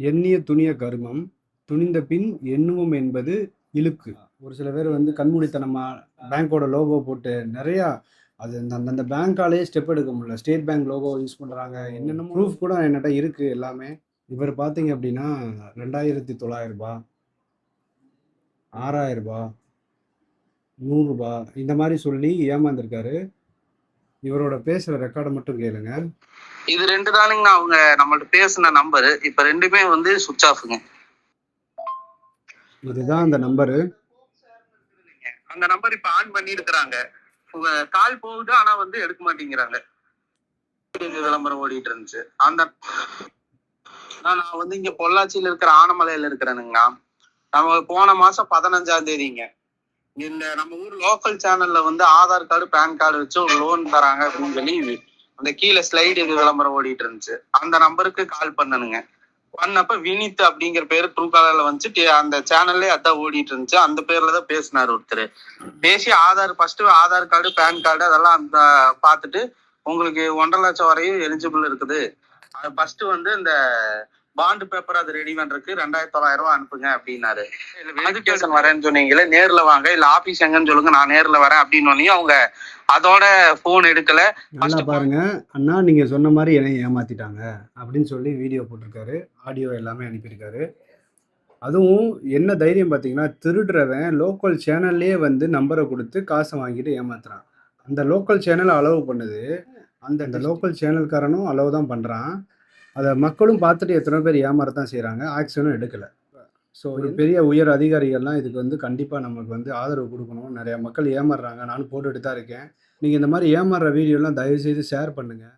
எண்ணிய துணிய கருமம், துணிந்த பின் எண்ணுவோம் என்பது இழுக்கு. ஒரு சில பேர் வந்து கண்மூடித்தனமா பேங்கோட லோகோ போட்டு நெறையா அது அந்த பேங்க்காலேயே ஸ்டெப் எடுக்க முடியல. ஸ்டேட் பேங்க் லோகோ யூஸ் பண்றாங்க. என்னென்னமோ ப்ரூஃப் கூட என்கிட்ட இருக்கு எல்லாமே. இவர் பார்த்தீங்க அப்படின்னா ரூ. 2,900 ரூ. 6,000 ரூ. 100 இந்த மாரி சொல்லி ஏமாந்துருக்காரு. இவரோட பேசுற ரெக்கார்ட மட்டும் கேளுங்க. இது 2 தானுங்கண்ணா அவங்க நம்மள்ட்ட பேசின நம்பரு. இப்ப 2மே வந்து சுவிட்ச் ஆஃப்ங்க. இதுதான் அந்த நம்பரு. அந்த நம்பர் இப்ப ஆன் பண்ணி இருக்கிறாங்க. உங்க கால் போகுது, ஆனா வந்து எடுக்க மாட்டேங்கிறாங்க. விளம்பரம் ஓடிட்டு இருந்துச்சு. நான் வந்து இங்க பொள்ளாச்சியில இருக்கிற ஆனமலையில இருக்கிறேனுங்கண்ணா. நம்ம போன மாசம் 15ஆம் தேதிங்க இந்த நம்ம ஊர் லோக்கல் சேனல்ல வந்து ஆதார் கார்டு பேன் கார்டு வச்சு ஒரு லோன் தராங்க அப்படின்னு சொல்லி அந்த கீழே ஸ்லைடு விளம்பரம் ஓடிட்டு இருந்துச்சு. அந்த நம்பருக்கு கால் பண்ணனுங்க. பண்ணப்ப வினித் அப்படிங்கிற பேரு ட்ரூ காலர்ல வந்துச்சு. அந்த சேனல்லே அதான் ஓடிட்டு இருந்துச்சு. அந்த பேர்ல தான் பேசினாரு ஒருத்தர். பேசி first Aadhaar card PAN card அதெல்லாம் அந்த பார்த்துட்டு உங்களுக்கு 1,50,000 லட்சம் வரையும் எலிஜிபிள் இருக்குது. அது ஃபர்ஸ்ட் வந்து இந்த பாண்டு பேப்பர் அது ரெடி பண்றதுக்கு 2,900 அனுப்புங்க அப்படின்னாரு. வெரிஃபிகேஷன் வரேன்னு சொன்னீங்களே, நேர்ல வாங்க, இல்ல ஆபீஸ் எங்கன்னு சொல்லுங்க, நான் நேர்ல வரேன் அப்படின்னு அவங்க அதோட போன் எடுக்கல. நல்லா பாருங்க, அண்ணா நீங்க சொன்ன மாதிரி என்னை ஏமாத்திட்டாங்க அப்படின்னு சொல்லி வீடியோ போட்டிருக்காரு, ஆடியோ எல்லாமே அனுப்பியிருக்காரு. அதுவும் என்ன தைரியம் பார்த்தீங்கன்னா, திருடுறவன் லோக்கல் சேனல்லே வந்து நம்பரை கொடுத்து காசை வாங்கிட்டு ஏமாத்துறான். அந்த லோக்கல் சேனலை அலோவ் பண்ணுது, அந்த லோக்கல் சேனல்காரனும் அலோவ் தான் பண்ணுறான். அதை மக்களும் பார்த்துட்டு எத்தனை பேர் ஏமாறத்தான் செய்கிறாங்க, ஆக்ஷனும் எடுக்கலை. ஸோ ஒரு பெரிய உயர் அதிகாரிகள்லாம் இதுக்கு வந்து கண்டிப்பாக நமக்கு வந்து ஆதரவு கொடுக்கணும். நிறையா மக்கள் ஏமாறுறாங்க, நானும் போட்டுட்டு தான் இருக்கேன். நீங்கள் இந்த மாதிரி ஏமாறுற வீடியோலாம் தயவுசெய்து ஷேர் பண்ணுங்கள்.